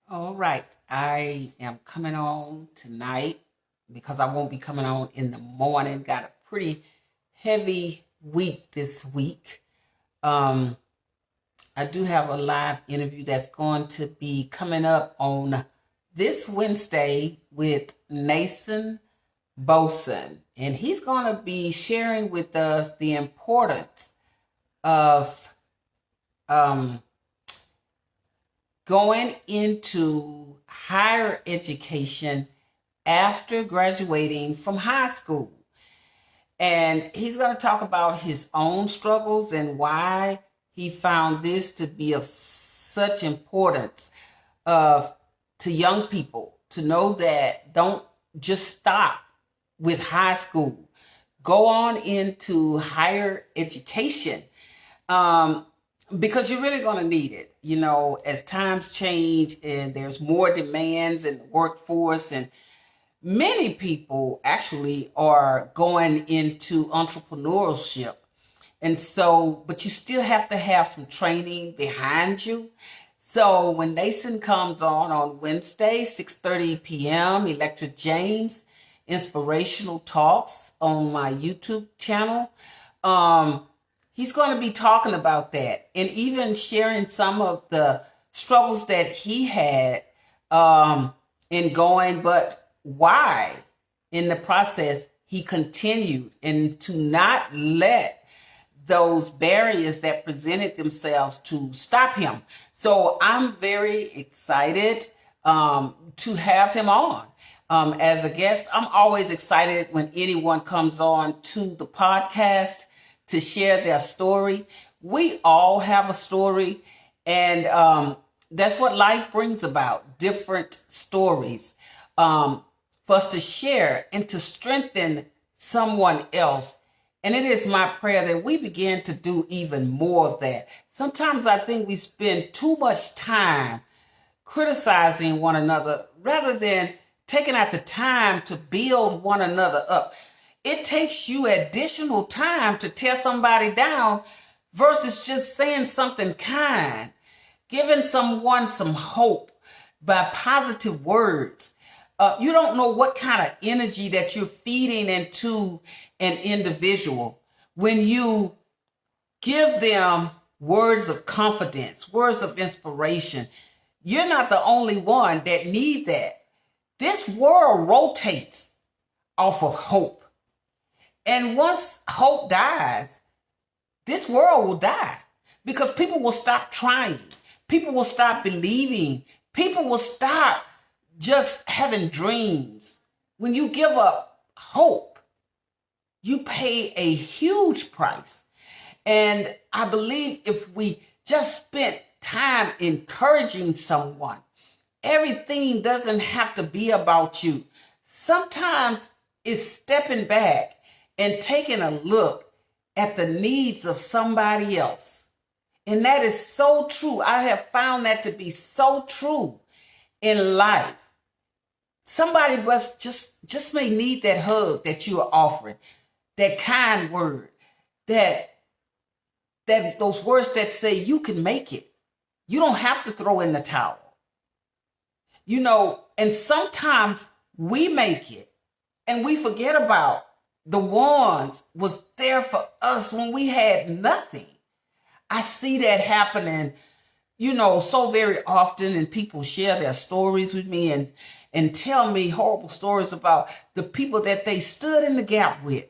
All right. I am coming on tonight because I won't be coming on in the morning. Got a pretty heavy week this week. Um, I do have a live interview that's going to be coming up on this Wednesday with Nason Boson, and he's going to be sharing with us the importance of um, going into higher education after graduating from high school. And he's going to talk about his own struggles and why he found this to be of such importance of to young people to know that don't just stop with high school. Go on into higher education. Because you're really going to need it, as times change and there's more demands in the workforce, and many people actually are going into entrepreneurship. And so, but you still have to have some training behind you. So when Nason comes on Wednesday, 6:30 p.m., Electra James, Inspirational Talks on my YouTube channel, he's going to be talking about that and even sharing some of the struggles that he had in going, but why in the process he continued and to not let those barriers that presented themselves to stop him. So I'm very excited to have him on as a guest. I'm always excited when anyone comes on to the podcast to share their story. We all have a story, and that's what life brings about, different stories for us to share and to strengthen someone else. And it is my prayer that we begin to do even more of that. Sometimes I think we spend too much time criticizing one another rather than taking out the time to build one another up. It takes you additional time to tear somebody down versus just saying something kind, giving someone some hope by positive words. You don't know what kind of energy that you're feeding into an individual when you give them words of confidence, words of inspiration. You're not the only one that need that. This world rotates off of hope. And once hope dies, this world will die because people will stop trying. People will stop believing. People will stop just having dreams. When you give up hope, you pay a huge price. And I believe if we just spent time encouraging someone, everything doesn't have to be about you. Sometimes it's stepping back and taking a look at the needs of somebody else. And that is so true. I have found that to be so true in life. Somebody just may need that hug that you are offering, that kind word, that those words that say you can make it. You don't have to throw in the towel. And sometimes we make it and we forget about the ones was there for us when we had nothing. I see that happening, so very often, and people share their stories with me and tell me horrible stories about the people that they stood in the gap with.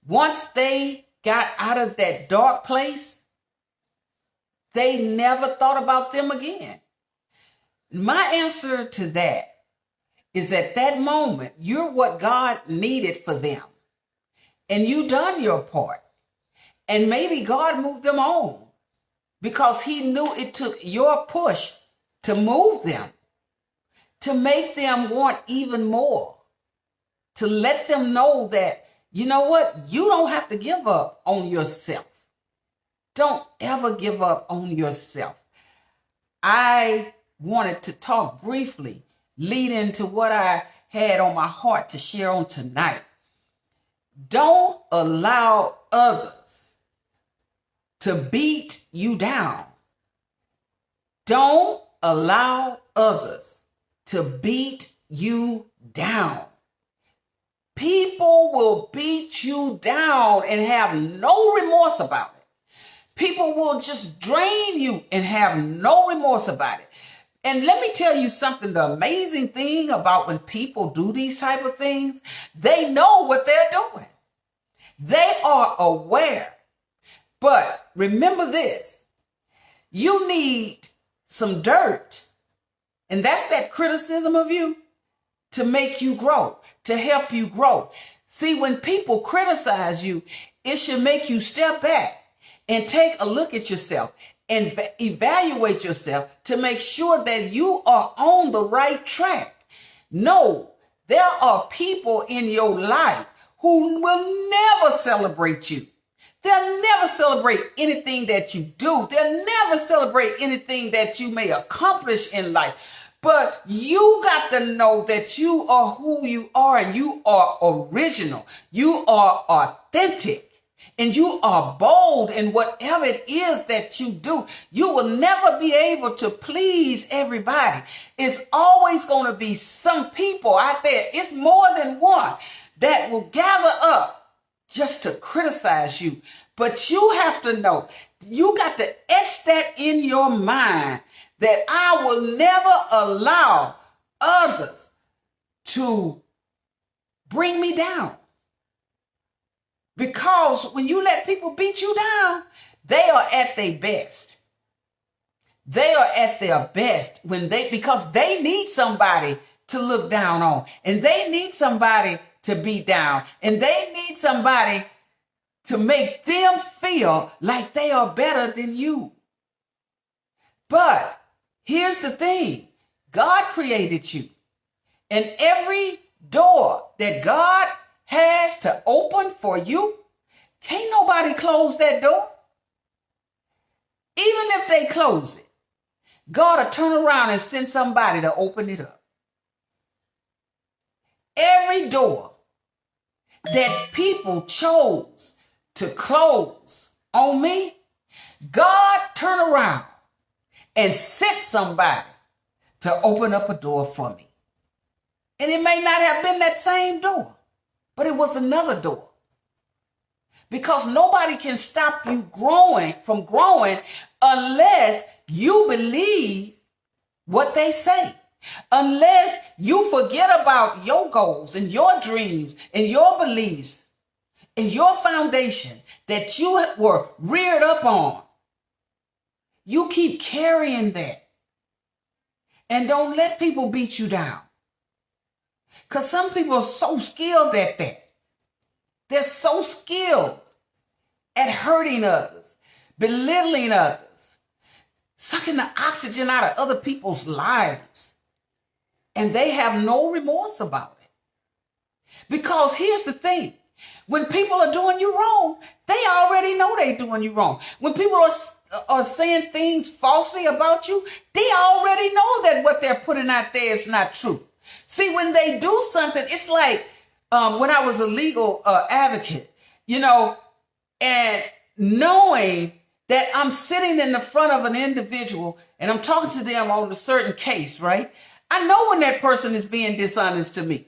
Once they got out of that dark place, they never thought about them again. My answer to that is at that moment, you're what God needed for them. And you done your part. And maybe God moved them on because he knew it took your push to move them, to make them want even more, to let them know that, you know what, you don't have to give up on yourself. Don't ever give up on yourself. I wanted to talk briefly, lead into what I had on my heart to share on tonight. Don't allow others to beat you down. Don't allow others to beat you down. People will beat you down and have no remorse about it. People will just drain you and have no remorse about it. And let me tell you something, the amazing thing about when people do these type of things, they know what they're doing. They are aware. But remember this, you need some dirt, and that's that criticism of you, to make you grow, to help you grow. See, when people criticize you, it should make you step back and take a look at yourself and evaluate yourself to make sure that you are on the right track. No, there are people in your life who will never celebrate you. They'll never celebrate anything that you do. They'll never celebrate anything that you may accomplish in life. But you got to know that you are who you are, and you are original. You are authentic, and you are bold in whatever it is that you do. You will never be able to please everybody. It's always going to be some people out there. It's more than one that will gather up just to criticize you. But you have to know, you got to etch that in your mind, that I will never allow others to bring me down. Because when you let people beat you down, they are at their best. They are at their best because they need somebody to look down on, and they need somebody to beat down, and they need somebody to make them feel like they are better than you. But here's the thing, God created you, and every door that God has to open for you, can't nobody close that door. Even if they close it, God will turn around and send somebody to open it up. Every door that people chose to close on me, God turn around and sent somebody to open up a door for me. And it may not have been that same door, but it was another door. Because nobody can stop you from growing unless you believe what they say. Unless you forget about your goals and your dreams and your beliefs and your foundation that you were reared up on. You keep carrying that. And don't let people beat you down. Because some people are so skilled at that. They're so skilled at hurting others, belittling others, sucking the oxygen out of other people's lives. And they have no remorse about it. Because here's the thing. When people are doing you wrong, they already know they're doing you wrong. When people are saying things falsely about you, they already know that what they're putting out there is not true. See, when they do something, it's like when I was a legal advocate, and knowing that I'm sitting in the front of an individual and I'm talking to them on a certain case, right? I know when that person is being dishonest to me.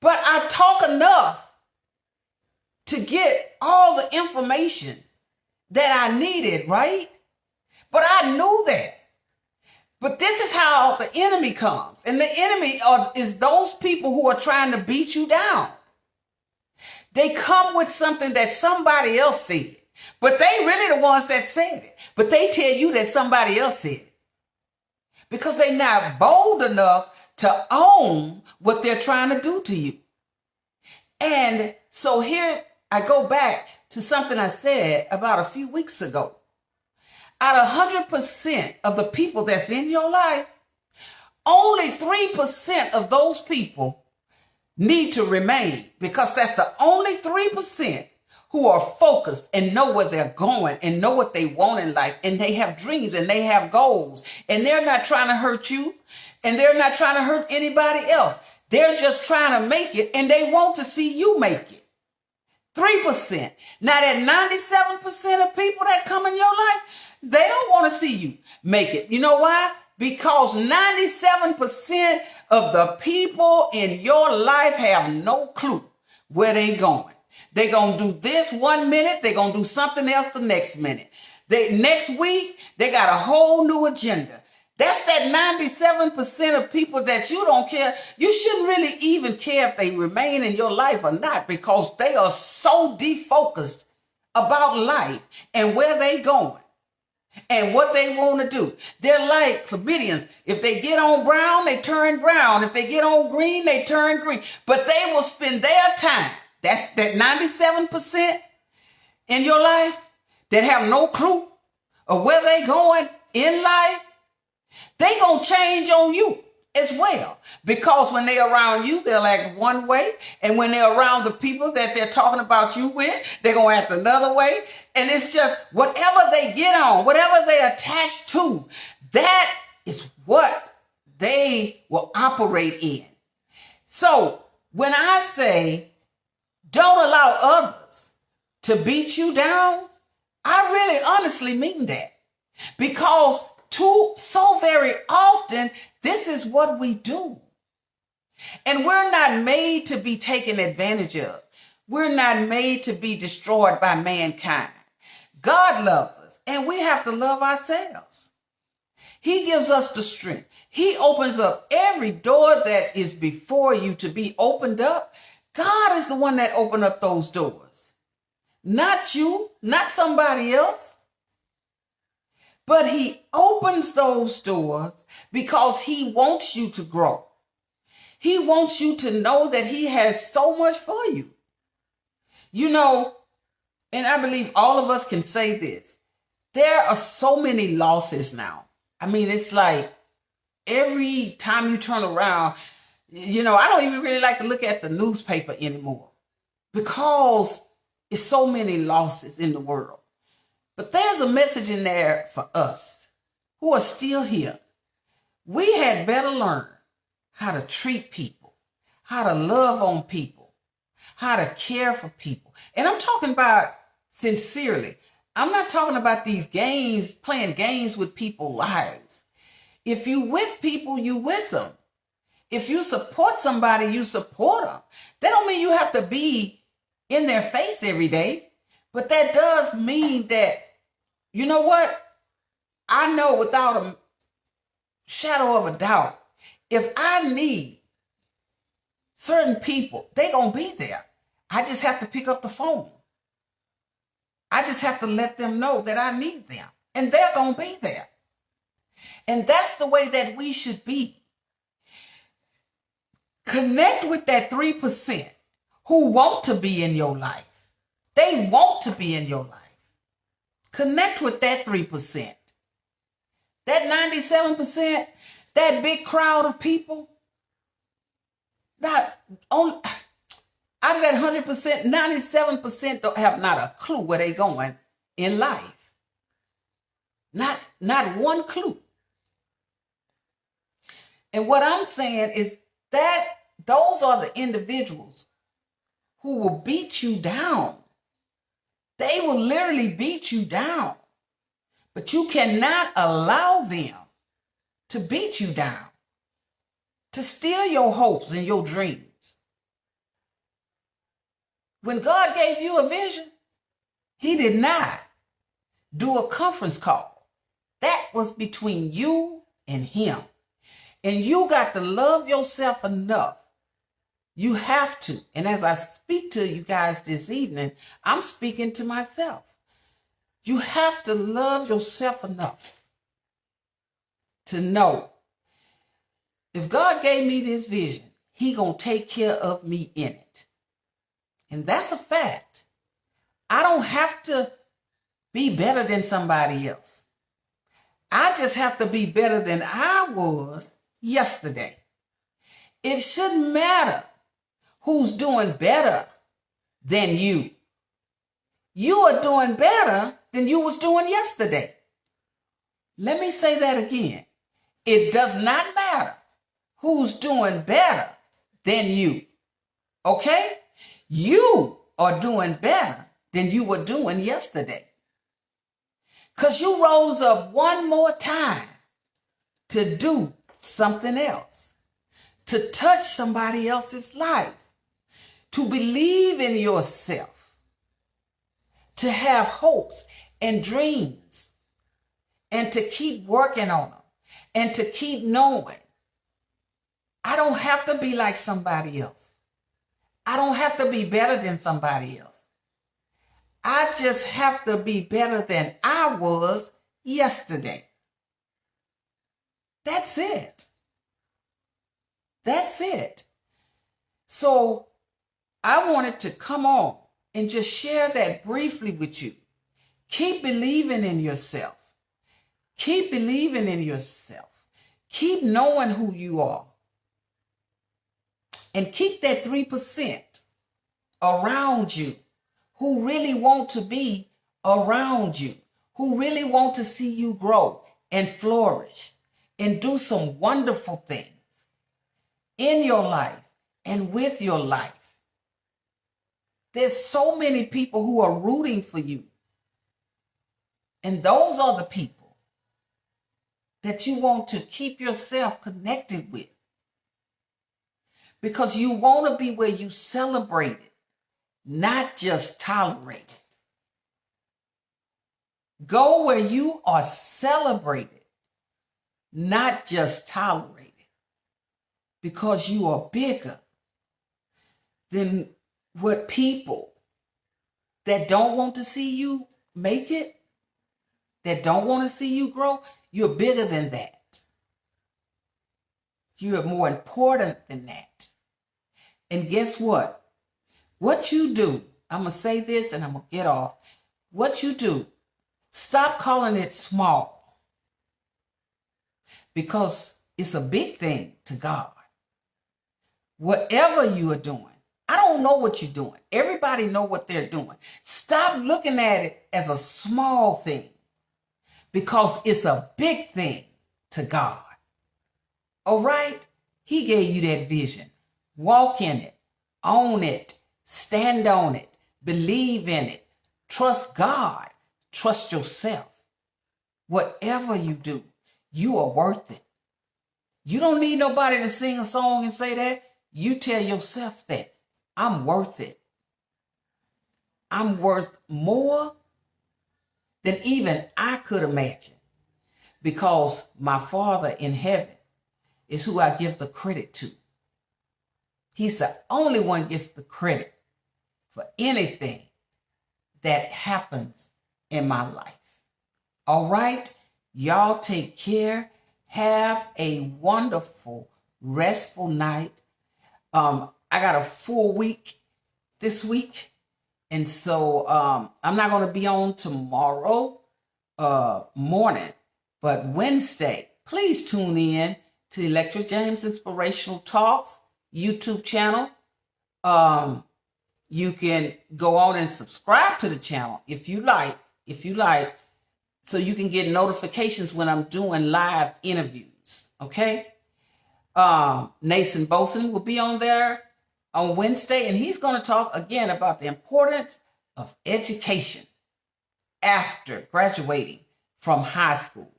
But I talk enough to get all the information that I needed, right? But I knew that. But this is how the enemy comes. And the enemy is those people who are trying to beat you down. They come with something that somebody else said. But they really the ones that said it. But they tell you that somebody else said it. Because they're not bold enough to own what they're trying to do to you. And so here I go back to something I said about a few weeks ago. Out of 100% of the people that's in your life, only 3% of those people need to remain, because that's the only 3% who are focused and know where they're going and know what they want in life, and they have dreams and they have goals, and they're not trying to hurt you and they're not trying to hurt anybody else. They're just trying to make it, and they want to see you make it. 3%. Now that 97% of people that come in your life, They don't want to see you make it. You know why? Because 97% of the people in your life have no clue where they're going. They're going to do this 1 minute. They're going to do something else the next minute. Next week, they got a whole new agenda. That's that 97% of people that you don't care. You shouldn't really even care if they remain in your life or not, because they are so defocused about life and where they going and what they want to do. They're like chlamydians. If they get on brown, they turn brown. If they get on green, they turn green. But they will spend their time. That's that 97% in your life that have no clue of where they going in life. They gonna change on you as well, because when they're around you, they'll act one way, and when they're around the people that they're talking about you with, they're gonna act another way. And it's just whatever they get on, whatever they attach to, that is what they will operate in. So when I say don't allow others to beat you down, I really honestly mean that, because so very often, this is what we do. And we're not made to be taken advantage of. We're not made to be destroyed by mankind. God loves us, and we have to love ourselves. He gives us the strength. He opens up every door that is before you to be opened up. God is the one that opened up those doors. Not you, not somebody else. But he opens those doors because he wants you to grow. He wants you to know that he has so much for you. You know, and I believe all of us can say this. There are so many losses now. I mean, it's like every time you turn around, you know, I don't even really like to look at the newspaper anymore, because it's so many losses in the world. But there's a message in there for us who are still here. We had better learn how to treat people, how to love on people, how to care for people. And I'm talking about sincerely. I'm not talking about these games, playing games with people's lives. If you with people, you with them. If you support somebody, you support them. That don't mean you have to be in their face every day. But that does mean that, you know what? I know without a shadow of a doubt, if I need certain people, they're going to be there. I just have to pick up the phone. I just have to let them know that I need them, and they're going to be there. And that's the way that we should be. Connect with that 3% who want to be in your life. They want to be in your life. Connect with that 3%. That 97%, that big crowd of people, out of that 100%, 97% don't have not a clue where they're going in life. Not one clue. And what I'm saying is that those are the individuals who will beat you down. They will literally beat you down. But you cannot allow them to beat you down, to steal your hopes and your dreams. When God gave you a vision, he did not do a conference call. That was between you and him. And you got to love yourself enough. You have to. And as I speak to you guys this evening, I'm speaking to myself. You have to love yourself enough to know if God gave me this vision, he gonna take care of me in it. And that's a fact. I don't have to be better than somebody else. I just have to be better than I was yesterday. It shouldn't matter who's doing better than you. You are doing better than you was doing yesterday. Let me say that again. It does not matter who's doing better than you. Okay? You are doing better than you were doing yesterday. Because you rose up one more time to do something else, to touch somebody else's life, to believe in yourself, to have hopes and dreams, and to keep working on them, and to keep knowing I don't have to be like somebody else. I don't have to be better than somebody else. I just have to be better than I was yesterday. That's it. That's it. So I wanted to come on and just share that briefly with you. Keep believing in yourself. Keep believing in yourself. Keep knowing who you are. And keep that 3% around you who really want to be around you, who really want to see you grow and flourish and do some wonderful things in your life and with your life. There's so many people who are rooting for you. And those are the people that you want to keep yourself connected with. Because you want to be where you celebrate it, not just tolerate it. Go where you are celebrated, not just tolerated. Because you are bigger than what people that don't want to see you make it, that don't want to see you grow, you're bigger than that. You are more important than that. And guess what? What you do, I'm going to say this and I'm going to get off. What you do, stop calling it small. Because it's a big thing to God. Whatever you are doing, I don't know what you're doing. Everybody know what they're doing. Stop looking at it as a small thing. Because it's a big thing to God. All right? He gave you that vision. Walk in it. Own it. Stand on it. Believe in it. Trust God. Trust yourself. Whatever you do, you are worth it. You don't need nobody to sing a song and say that. You tell yourself that. I'm worth it. I'm worth more than even I could imagine. Because my Father in heaven is who I give the credit to. He's the only one gets the credit for anything that happens in my life. All right? Y'all take care. Have a wonderful, restful night. I got a full week this week. And so I'm not going to be on tomorrow morning. But Wednesday, please tune in to Electra James Inspirational Talks YouTube channel. You can go on and subscribe to the channel if you like, so you can get notifications when I'm doing live interviews. Okay. Nathan Boson will be on there on Wednesday, and he's going to talk again about the importance of education after graduating from high school.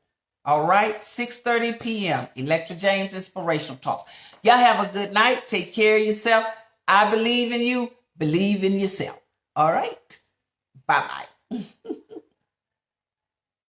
All right, 6:30 p.m. Electra James Inspirational Talks. Y'all have a good night. Take care of yourself. I believe in you. Believe in yourself. All right. Bye-bye.